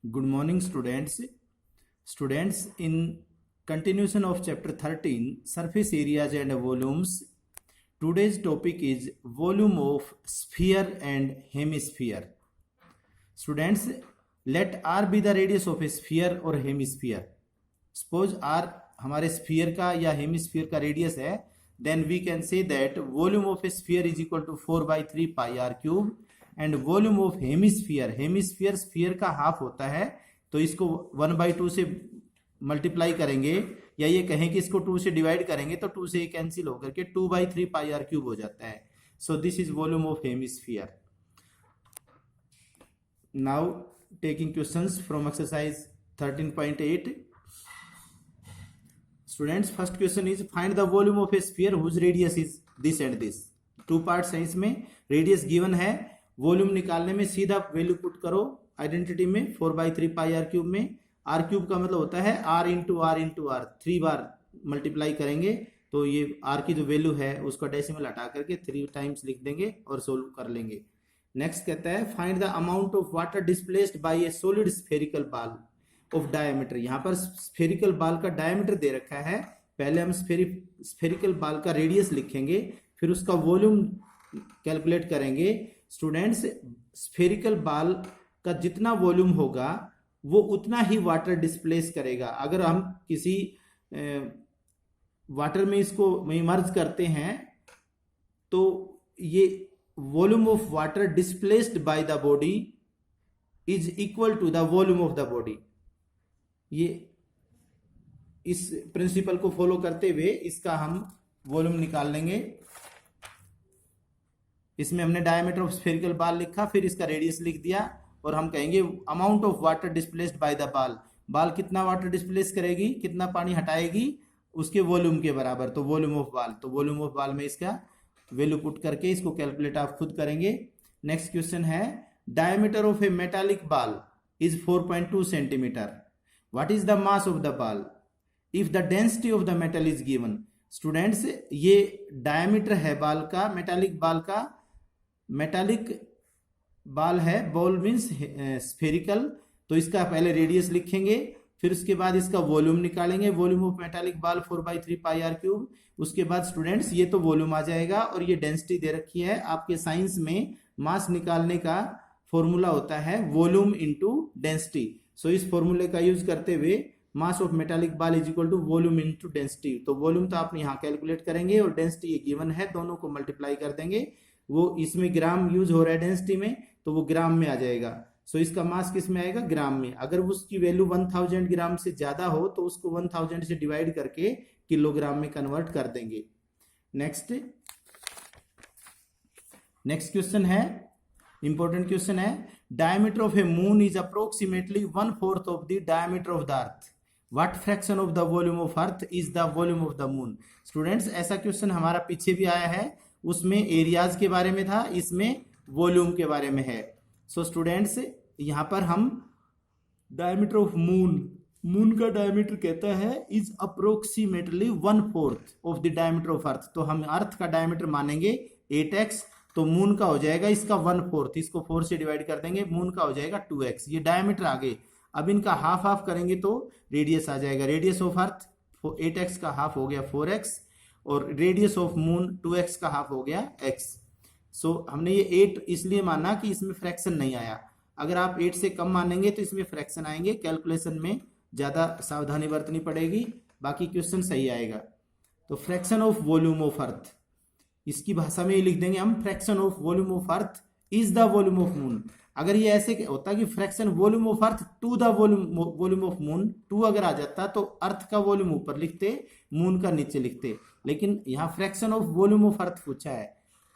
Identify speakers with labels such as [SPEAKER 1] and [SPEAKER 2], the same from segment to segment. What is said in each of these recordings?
[SPEAKER 1] Good morning, students. Students, in continuation of chapter 13, surface areas and volumes, today's topic is volume of sphere and hemisphere. Students, let R be the radius of a sphere or hemisphere. Suppose R हमारे sphere का या hemisphere का radius है, then we can say that volume of a sphere is equal to 4/3 pi r cube and volume of hemisphere sphere का half होता है, तो इसको 1/2 से मल्टीप्लाई करेंगे या ये कहें कि इसको 2 से डिवाइड करेंगे तो 2 से कैंसिल होकर के 2/3 पाई आर क्यूब हो जाता है. So this is volume of hemisphere. Now taking questions from exercise 13.8. Students, first question is find the volume of a sphere whose radius is this and this. 2 parts है इसमें. Radius given है, volume निकालने में सीधा value put करो identity में 4/3 pi R cube में. R cube का मतलब होता है R into R into R. 3 बार मल्टीप्लाई करेंगे तो ये आर की जो वैल्यू है उसका डेसिमल हटा करके 3 टाइम्स लिख देंगे और सोल्व कर लेंगे. नेक्स्ट कहता है find the amount of water displaced bye A solid spherical ball of diameter. यहाँ पर स्फेरिकल बॉल का डायमीटर दे रखा है. पहले हम स्फेरिकल बॉल का रेडियस लिखेंगे, फिर उसका वॉल्यूम कैलकुलेट करेंगे. स्टूडेंट्स, स्फेरिकल बॉल का जितना वॉल्यूम होगा वो उतना ही वाटर डिस्प्लेस करेगा. अगर हम किसी वाटर में इसको इमर्ज करते हैं तो ये volume of water displaced by the body is equal to the volume of the body. ये इस प्रिंसिपल को फॉलो करते हुए इसका हम वॉल्यूम निकाल लेंगे. इसमें हमने डायमीटर ऑफ स्फेरिकल बॉल लिखा, फिर इसका रेडियस लिख दिया और हम कहेंगे amount of water displaced by the ball. Ball कितना वाटर डिस्प्लेस करेगी, कितना पानी हटाएगी, उसके वॉल्यूम के बराबर, तो वॉल्यूम ऑफ बॉल. तो वॉल्यूम ऑफ बॉल में इसका वैल्यू पुट करके इसको कैलकुलेट आप खुद करेंगे. नेक्स्ट क्वेश्चन है diameter of A metallic ball is 4.2 centimetre. What is the mass of the ball if the density of the metal is given. Students, ये diameter है बॉल का, मेटालिक बॉल का. मेटालिक बॉल है, ball means spherical, तो इसका पहले radius लिखेंगे, फिर उसके बाद इसका वॉल्यूम निकालेंगे. Volume of metallic ball 4/3 pi R cube. उसके बाद स्टूडेंट्स ये तो वॉल्यूम आ जाएगा और ये डेंसिटी दे रखी है. आपके साइंस में मास निकालने का फॉर्मूला होता है वॉल्यूम इनटू डेंसिटी. सो इस फॉर्मूले का यूज करते हुए mass of metallic ball is equal to volume into density. तो वॉल्यूम तो आप यहाँ कैलकुलेट करेंगे और डेंसिटी ये गिवन है, दोनों को मल्टीप्लाई कर देंगे. वो इसमें ग्राम यूज हो रहा है डेंसिटी में, तो वो ग्राम में आ जाएगा. सो इसका मास किस में आएगा, ग्राम में. अगर उसकी वैल्यू 1000 ग्राम से ज्यादा हो तो उसको 1000 से डिवाइड करके किलोग्राम में कन्वर्ट कर देंगे. नेक्स्ट क्वेश्चन है, इंपॉर्टेंट क्वेश्चन है. Diameter of A moon is approximately 1/4 of the diameter of the earth. What fraction of the volume of earth is the volume of the moon. Students, ऐसा question हमारा पीछे भी आया है, उसमें areas के बारे में था, इसमें वॉल्यूम के बारे में है. सो स्टूडेंट्स, यहां पर हम डायमीटर ऑफ मून का डायमीटर कहता है is approximately 1/4 of the diameter of earth. तो हम अर्थ का डायमीटर मानेंगे 8x, तो मून का हो जाएगा इसका 1/4. इसको 4 से डिवाइड कर देंगे, मून का हो जाएगा 2x. ये डायमीटर आ गए. अब इनका हाफ हाफ करेंगे तो रेडियस आ जाएगा. रेडियस ऑफ अर्थ 8x का हाफ हो गया 4x और रेडियस ऑफ मून 2x का हाफ हो गया x. सो हमने ये 8 इसलिए माना कि इसमें फ्रैक्शन नहीं आया. अगर आप 8 से कम मानेंगे तो इसमें फ्रैक्शन आएंगे. कैलकुलेशन में ज्यादा सावधानी बरतनी पड़ेगी, बाकी क्वेश्चन सही आएगा. तो fraction of volume of earth, इसकी भाषा में ये लिख देंगे हम, fraction of volume of earth is the volume of moon. अगर ये ऐसे होता कि fraction volume of earth to the volume of moon, 2 अगर आ जाता तो अर्थ का वॉल्यूम ऊपर लिखते, मून का नीचे लिखते. लेकिन यहाँ फ्रैक्शन ऑफ वॉल्यूम ऑफ अर्थ पूछा है,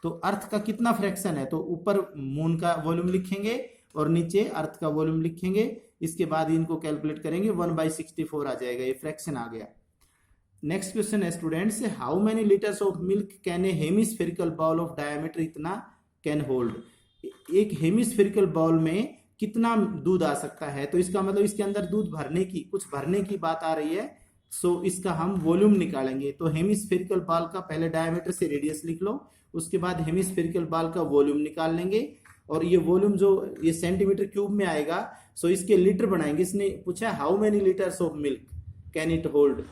[SPEAKER 1] तो अर्थ का कितना फ्रैक्शन है, तो ऊपर मून का वॉल्यूम लिखेंगे और नीचे अर्थ का वॉल्यूम लिखेंगे. इसके बाद इनको कैलकुलेट करेंगे, 1/64 आ जाएगा. ये फ्रैक्शन आ गया. नेक्स्ट क्वेश्चन है students, how many litres of milk can a hemispherical ball of diameter इतना कैन होल्ड. एक हेमिस्फेरिकल बॉल में कितना दूध आ सकता है, तो इसका मतलब इसके अंदर दूध कुछ भरने की बात आ रही है. सो इसका हम वॉल्यूम निकालेंगे. तो हेमिस्फेरिकल बॉल का पहले डायमीटर से रेडियस लिख लो, उसके बाद हेमिस्फेरिकल बॉल का वॉल्यूम निकाल लेंगे. और ये वॉल्यूम जो ये सेंटीमीटर क्यूब में आएगा, सो इसके लीटर बनाएंगे। इसने पूछा how many litres of milk can it hold,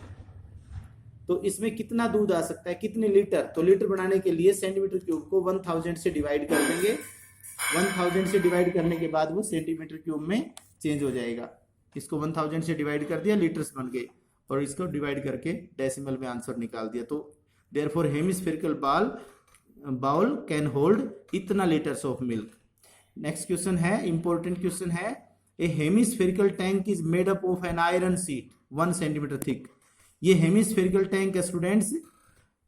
[SPEAKER 1] तो इसमें कितना दूध आ सकता है, कितने लीटर। तो लीटर बनाने के लिए सेंटीमीटर क्यूब को 1000 से डिवाइड कर देंगे। 1000 से डिवाइड करने के बाद वो सेंटीमीटर क्यूब में चेंज हो जाएगा। इसको 1000 से डिवाइड कर दिया, लीटर्स बन गए, और इसको डिवाइड करके डेसिमल में आंसर निकाल दिया। तो therefore hemispherical bowl can hold इतना litres of milk. Next question है, इंपॉर्टेंट क्वेश्चन है, a hemispherical tank is made up of an iron sheet 1 centimetre thick. ये हेमिस्फेरिकल टैंक है स्टूडेंट्स,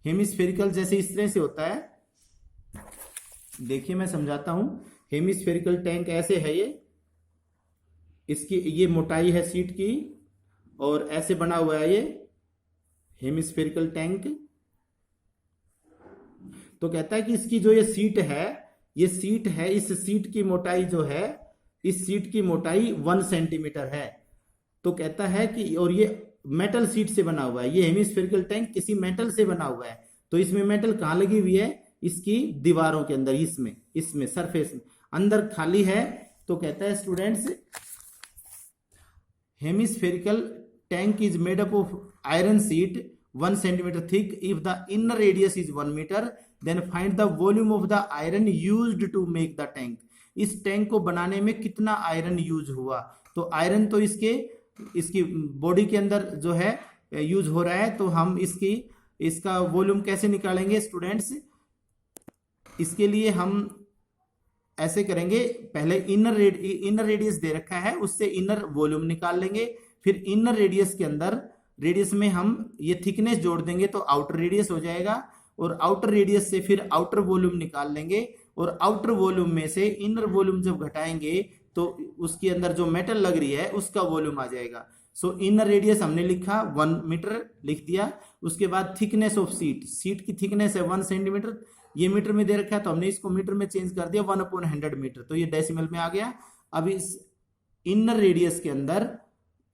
[SPEAKER 1] हेमिस्फेरिकल जैसे इस तरह से होता है, देखिए मैं समझाता हूं। हेमिस्फेरिकल टैंक ऐसे है, ये इसकी ये मोटाई है शीट की, और ऐसे बना हुआ है ये हेमिस्फेरिकल टैंक। तो कहता है कि इसकी जो ये सीट है, ये सीट है, इस सीट की मोटाई जो है, इस सीट की मोटाई 1 सेंटीमीटर है। तो कहता है कि, और ये मेटल सीट से बना हुआ है, ये हेमिस्फेरिकल टैंक किसी मेटल से बना हुआ है। तो इसमें मेटल कहां लगी हुई है, इसकी दीवारों के अंदर, इसमें सरफेस में, अंदर खाली है। तो कहता है students, hemispherical tank is made up of iron sheet 1 centimetre thick. If the inner radius is 1 metre, then find the volume of the iron used to make the tank. इस टैंक को बनाने में कितना आयरन यूज हुआ। तो iron तो इसकी body के अंदर जो है यूज हो रहा है, तो हम इसका वॉल्यूम कैसे निकालेंगे स्टूडेंट्स। इसके लिए हम ऐसे करेंगे, पहले इनर रेडियस दे रखा है, उससे इनर वॉल्यूम निकाल लेंगे। फिर इनर रेडियस के अंदर, रेडियस में हम ये थिकनेस जोड़ देंगे तो आउटर रेडियस हो जाएगा, और आउटर रेडियस से फिर आउटर वॉल्यूम निकाल लेंगे, और आउटर वॉल्यूम में से इनर वॉल्यूम जब घटाएंगे तो उसके अंदर जो मेटल लग रही है उसका वॉल्यूम आ जाएगा। सो इनर रेडियस हमने लिखा 1 मीटर लिख दिया। उसके बाद थिकनेस ऑफ सीट की थिकनेस है 1 सेंटीमीटर, ये मीटर में दे रखा है, तो हमने इसको मीटर में चेंज कर दिया 1/100 मीटर, तो ये डेसिमल में आ गया। अब इस इनर रेडियस के अंदर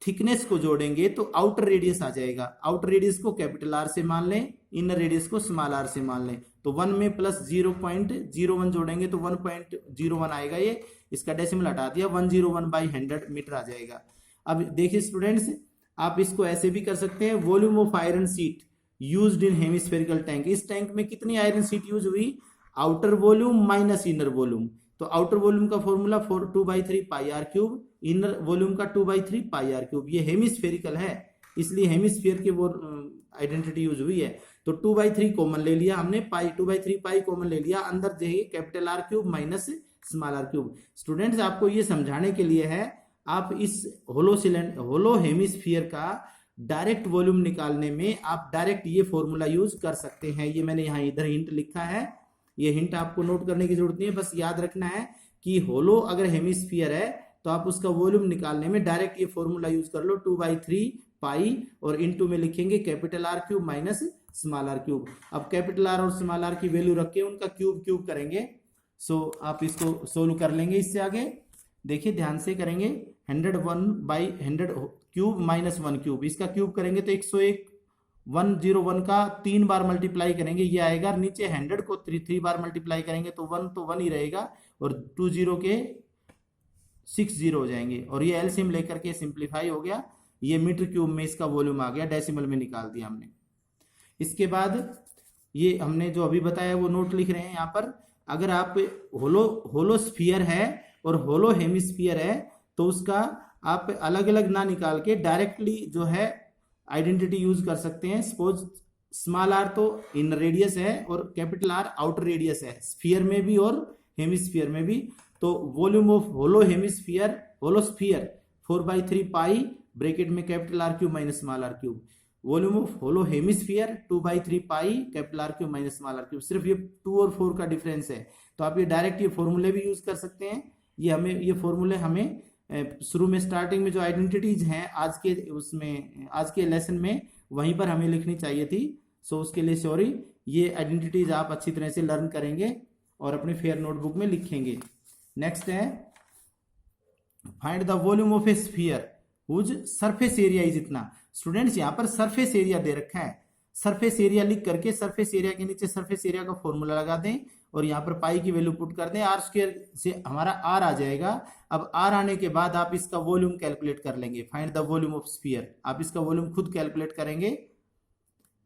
[SPEAKER 1] थिकनेस को जोड़ेंगे तो आउटर रेडियस आ जाएगा। आउटर रेडियस को कैपिटल आर से मान लें, इनर रेडियस को स्मॉल आर से मान लें। तो 1 में प्लस 0.01 जोड़ेंगे तो 1.01 आएगा। ये इसका डेसिमल हटा दिया, 101/100 मीटर आ जाएगा। अब देखिए स्टूडेंट्स, आप इसको ऐसे भी कर सकते हैं, volume of iron sheet used in hemispherical tank. इस टैंक में कितनी आयरन शीट यूज हुई, outer volume minus inner volume. तो आउटर वॉल्यूम का formula 2/3 pi R cube, inner volume का 2/3 पाई आर क्यूब। ये हेमिस्फेरिकल है, इसलिए हेमिस्फीयर की वो आइडेंटिटी यूज हुई है। तो 2/3 कॉमन ले लिया हमने, 2/3 पाई कॉमन ले लिया, अंदर देखिए capital R cube minus small are cube. Students आपको ये समझाने के लिए है, आप इस होलो हेमिस्फीयर का डायरेक्ट वॉल्यूम निकालने में आप डायरेक्ट ये फॉर्मूला यूज कर सकते हैं। ये मैंने यहाँ इधर हिंट लिखा है, ये हिंट आपको नोट करने की जरूरत नहीं है, बस याद रखना है कि होलो अगर हेमिस्फीयर है तो आप उसका वॉल्यूम निकालने में डायरेक्ट ये फॉर्मूला यूज कर लो, 2/3 पाई, और इनटू में लिखेंगे capital R cube minus small are cube. अब कैपिटल आर और स्मॉल आर की वैल्यू रख के उनका क्यूब करेंगे। सो आप इसको सोल्व कर लेंगे। इससे आगे देखिए ध्यान से करेंगे, 101/100 क्यूब माइनस 1 क्यूब, इसका क्यूब करेंगे तो 101 का 3 बार मल्टीप्लाई करेंगे, ये आएगा। नीचे 100 को 3 बार मल्टीप्लाई करेंगे तो 1 ही रहेगा, और 2 0 के 6 0 हो जाएंगे, और ये एलसीएम लेकर के सिंप्लीफाई हो गया। ये मीटर क्यूब में इसका वॉल्यूम आ गया, डेसिमल में निकाल दिया हमने। इसके बाद ये हमने जो अभी बताया वो नोट लिख रहे हैं यहाँ पर। अगर आप होलो स्फीयर है और होलो हेमिस्फीयर है तो उसका आप अलग अलग ना निकाल के डायरेक्टली जो है आइडेंटिटी यूज कर सकते हैं। सपोज स्मॉल आर तो इन रेडियस है और कैपिटल आर आउटर रेडियस है, स्फीयर में भी और हेमिस्फीयर में भी। तो volume of hollow sphere 4/3 pi bracket में capital R cube minus small are cube. Volume of hollow hemisphere 2/3 pi capital R cube minus small are cube. सिर्फ ये 2 और 4 का डिफरेंस है, तो आप ये डायरेक्ट ये फॉर्मूले भी यूज कर सकते हैं। ये फॉर्मूले हमें शुरू में स्टार्टिंग में जो आइडेंटिटीज हैं आज के लेसन में वहीं पर हमें लिखनी चाहिए थी। सो उसके लिए सॉरी, ये आइडेंटिटीज आप अच्छी तरह से लर्न करेंगे और अपने फेयर नोटबुक में लिखेंगे। नेक्स्ट है find the volume of a sphere whose surface area is इतना। स्टूडेंट्स यहाँ पर सरफेस एरिया दे रखा है, सरफेस एरिया लिख करके सरफेस एरिया के नीचे सरफेस एरिया का फॉर्मूला लगा दें और यहाँ पर पाई की वैल्यू पुट कर दें, आर स्क्वायर से हमारा आर आ जाएगा। अब आर आने के बाद आप इसका वॉल्यूम कैलकुलेट कर लेंगे, find the volume of sphere, आप इसका वॉल्यूम खुद कैलकुलेट करेंगे।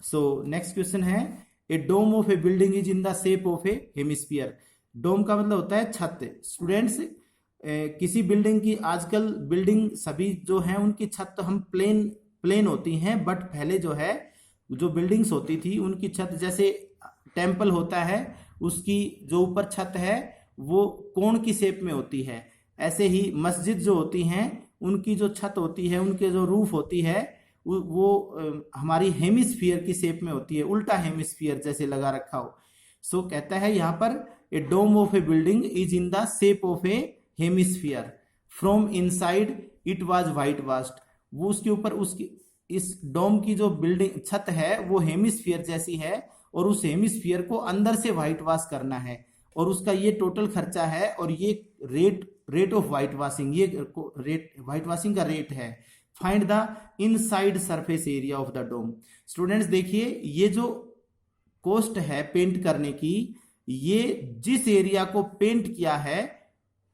[SPEAKER 1] सो नेक्स्ट क्वेश्चन है, a dome of a building is in the shape of a hemisphere. Dome का मतलब होता है छत। स्टूडेंट्स, किसी बिल्डिंग की, आजकल बिल्डिंग सभी जो है उनकी छत तो हम प्लेन होती हैं, बट पहले जो है जो बिल्डिंग्स होती थी उनकी छत, जैसे टेम्पल होता है उसकी जो ऊपर छत है वो कोण की शेप में होती है, ऐसे ही मस्जिद जो होती हैं उनकी जो छत होती है, उनके जो रूफ होती है वो हमारी हेमिस्फीयर की शेप में होती है, उल्टा हेमिस्फीयर जैसे लगा रखा हो। सो कहता है यहाँ पर a dome of a building is in the shape of a hemisphere, from inside it was white washed. वो उसके ऊपर उसकी इस डोम की जो बिल्डिंग छत है वो हेमिस्फीयर जैसी है, और उस हेमिस्फीयर को अंदर से व्हाइट वॉश करना है, और उसका ये टोटल खर्चा है, और ये रेट ऑफ व्हाइट वॉशिंग, ये रेट व्हाइट वॉशिंग का रेट है। Find the inside surface area of the dome. Students देखिए, ये जो कॉस्ट है पेंट करने की, ये जिस एरिया को पेंट किया है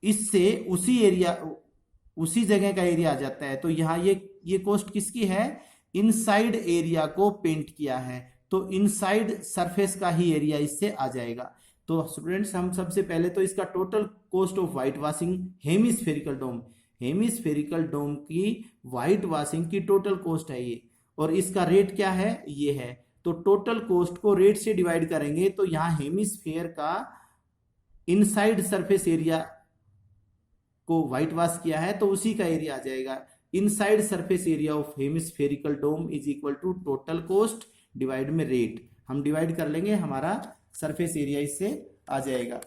[SPEAKER 1] इससे उसी जगह का एरिया आ जाता है। तो यहाँ ये कॉस्ट किसकी है, इनसाइड एरिया को पेंट किया है, तो इनसाइड सरफेस का ही एरिया इससे आ जाएगा। तो स्टूडेंट्स, हम सबसे पहले तो इसका total cost of white washing hemispherical dome की व्हाइट वॉशिंग की टोटल कॉस्ट है ये, और इसका रेट क्या है, ये है। तो टोटल कॉस्ट को रेट से डिवाइड करेंगे तो यहाँ हेमिस्फीयर का इनसाइड सरफेस एरिया को व्हाइट वॉश किया है तो उसी का एरिया आ जाएगा। Inside surface area of hemispherical dome is equal to total cost divide में रेट। हम डिवाइड कर लेंगे, हमारा सरफेस एरिया इससे आ जाएगा,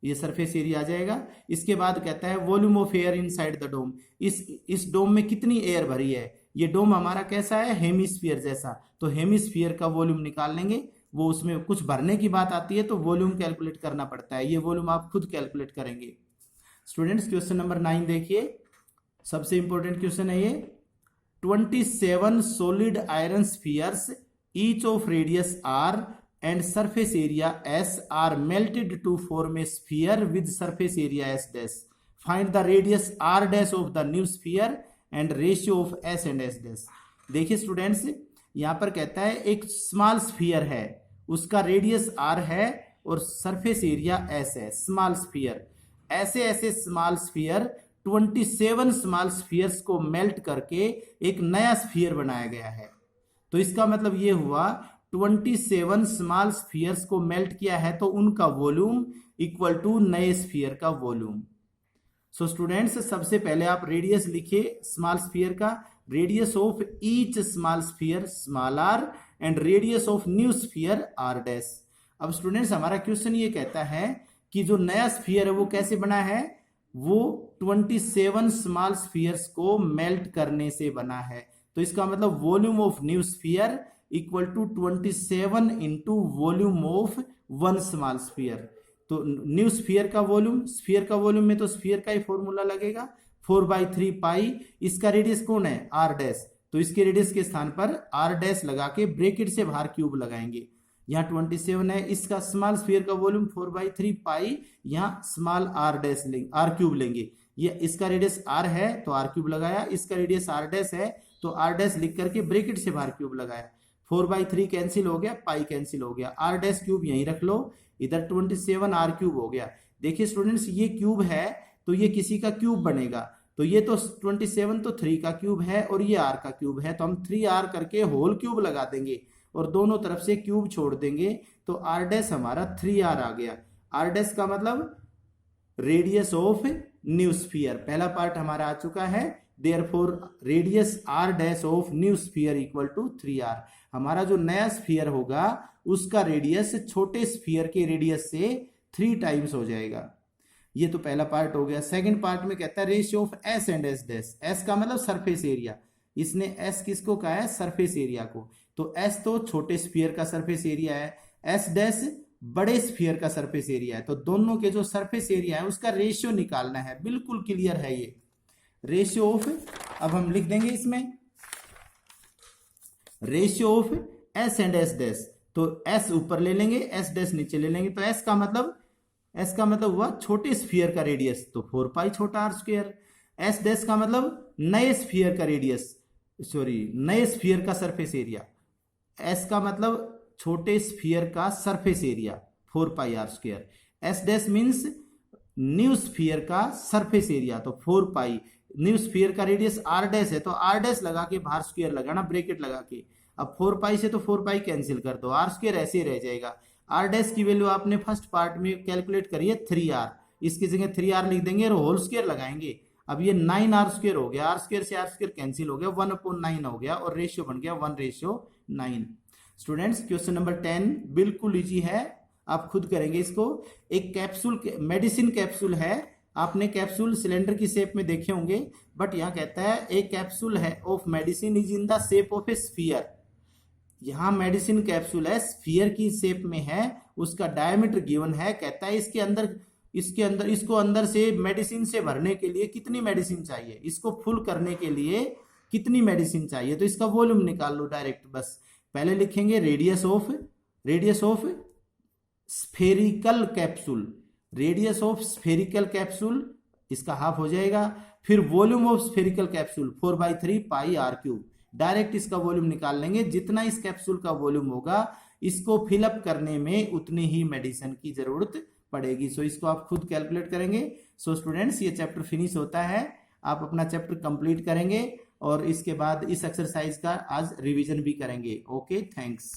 [SPEAKER 1] ये सरफेस एरिया आ जाएगा। इसके बाद कहता है volume of air inside the dome. इस डोम में कितनी एयर भरी है, ये डोम हमारा कैसा है, हेमिस्फीयर जैसा, तो हेमिस्फीयर का वॉल्यूम निकाल लेंगे। वो उसमें कुछ भरने की बात आती है तो वॉल्यूम कैलकुलेट करना पड़ता है, ये वॉल्यूम आप खुद कैलकुलेट करेंगे। स्टूडेंट्स, क्वेश्चन नंबर 9 देखिए, सबसे इंपॉर्टेंट क्वेश्चन है ये। 27 solid iron spheres, each of radius r and surface area s, are melted to form a sphere with surface area s dash. Find the radius r dash of the new sphere and ratio of s and s dash. देखिए students, यहाँ पर कहता है एक small sphere है, उसका radius r है और सरफेस एरिया s है, स्मॉल स्फीयर। ऐसे स्मॉल स्फीयर 27 स्मॉल स्फीयर्स को मेल्ट करके एक नया स्फीयर बनाया गया है। तो इसका मतलब ये हुआ 27 स्मॉल स्फीयर्स को मेल्ट किया है तो उनका वॉल्यूम इक्वल टू नए स्फीयर का वॉल्यूम। सो स्टूडेंट्स, सबसे पहले आप रेडियस लिखिए स्मॉल स्फीयर का, radius of each small sphere small R and radius of new sphere R dash. अब स्टूडेंट्स, हमारा क्वेश्चन ये कहता है कि जो नया स्फीयर है वो कैसे बना है, वो 27 स्मॉल स्फीयर्स को मेल्ट करने से बना है। तो इसका मतलब volume of new sphere equal to 27 into volume of one small sphere. तो न्यू स्फीयर का वॉल्यूम में तो स्फीयर का ही फॉर्मूला लगेगा, 4/3 पाई। इसका रेडियस कौन है, आर डैश, तो इसके रेडियस के स्थान पर आर डैश लगा के ब्रैकेट से बाहर क्यूब लगाएंगे। यहाँ 27 है, इसका स्मॉल स्फीयर का वॉल्यूम 4/3 पाई, यहाँ स्मॉल आर डैश लेंगे, आर क्यूब लेंगे। ये इसका रेडियस आर है तो आर क्यूब लगाया, इसका रेडियस आर डैश है तो आर डैश लिख करके ब्रैकेट से बाहर क्यूब लगाया। 4/3 कैंसिल हो गया, पाई कैंसिल हो गया, आर डैश क्यूब यहीं रख लो, इधर 27 आर क्यूब हो गया। देखिए स्टूडेंट्स, ये क्यूब है तो ये किसी का क्यूब बनेगा, तो ये तो 27 तो 3 का क्यूब है और ये आर का क्यूब है, तो हम 3r करके होल क्यूब लगा देंगे और दोनों तरफ से क्यूब छोड़ देंगे, तो आर डैश हमारा 3r आ गया। आर डैश का मतलब रेडियस ऑफ न्यू स्फीयर, पहला पार्ट हमारा आ चुका है। Therefore radius are dash of new sphere equal to 3r। हमारा जो नया स्फीयर होगा उसका रेडियस छोटे स्फीयर के रेडियस से 3 टाइम्स हो जाएगा। ये तो पहला पार्ट हो गया। सेकंड पार्ट में कहता है ratio of S and S dash. S का मतलब सरफेस एरिया, इसने एस किसको कहा है, सरफेस एरिया को। तो एस तो छोटे स्फीयर का सरफेस एरिया है, एस डैश बड़े स्फीयर का सरफेस एरिया है, तो दोनों के जो सरफेस एरिया है उसका रेशियो निकालना है। बिल्कुल क्लियर है ये रेशियो ऑफ, अब हम लिख देंगे इसमें ratio of S and S dash. तो एस ऊपर ले लेंगे, एस डैश नीचे ले लेंगे, तो एस का मतलब हुआ छोटे स्फीयर का रेडियस, तो 4 पाई छोटा आर स्क्वायर। एस डैश का मतलब नए स्फीयर का रेडियस, नए स्फीयर का सरफेस एरिया। एस का मतलब छोटे स्फीयर का surface area 4 pi r square. S dash means new sphere का सरफेस एरिया, तो 4 पाई। न्यू स्फीयर का रेडियस आर डैश है, तो आर डैश लगा के बाहर स्क्वायर लगाना, ब्रेकेट लगा के। अब 4 पाई से तो 4 पाई कैंसिल कर दो, आर स्क्वायर ऐसे ही रह जाएगा। आर डैश की वैल्यू आपने फर्स्ट पार्ट में कैलकुलेट करी है 3r, इसकी जगह 3r लिख देंगे और होल स्क्वायर लगाएंगे। अब ये 9r स्क्वायर हो गया, आर स्क्वायर से आर स्क्वायर कैंसिल हो गया, 1/9 हो गया और रेशियो बन गया 1:9। स्टूडेंट्स क्वेश्चन नंबर 10 बिल्कुल इजी है, आप खुद करेंगे इसको। एक कैप्सूल, मेडिसिन कैप्सूल है, आपने कैप्सूल सिलेंडर की शेप में देखे होंगे, बट यहां कहता है एक कैप्सूल है of medicine is in the shape of a sphere. यहां मेडिसिन कैप्सूल है, स्फीयर की शेप में है, उसका डायमीटर गिवन है, कहता है इसको अंदर से मेडिसिन से भरने के लिए कितनी मेडिसिन चाहिए, इसको फुल करने के लिए कितनी मेडिसिन चाहिए, तो इसका वॉल्यूम निकाल लो डायरेक्ट। बस पहले लिखेंगे radius of spherical capsule, radius of spherical capsule, इसका हाफ हो जाएगा। फिर volume of spherical capsule 4/3 pi R cube, direct इसका वॉल्यूम निकाल लेंगे। जितना इस कैप्सूल का वॉल्यूम होगा, इसको फिलअप करने में उतनी ही मेडिसिन की जरूरत पड़ेगी। सो इसको आप खुद कैलकुलेट करेंगे। सो स्टूडेंट्स ये चैप्टर फिनिश होता है, आप अपना चैप्टर कंप्लीट करेंगे और इसके बाद इस एक्सरसाइज का आज रिवीजन भी करेंगे। Okay, thanks.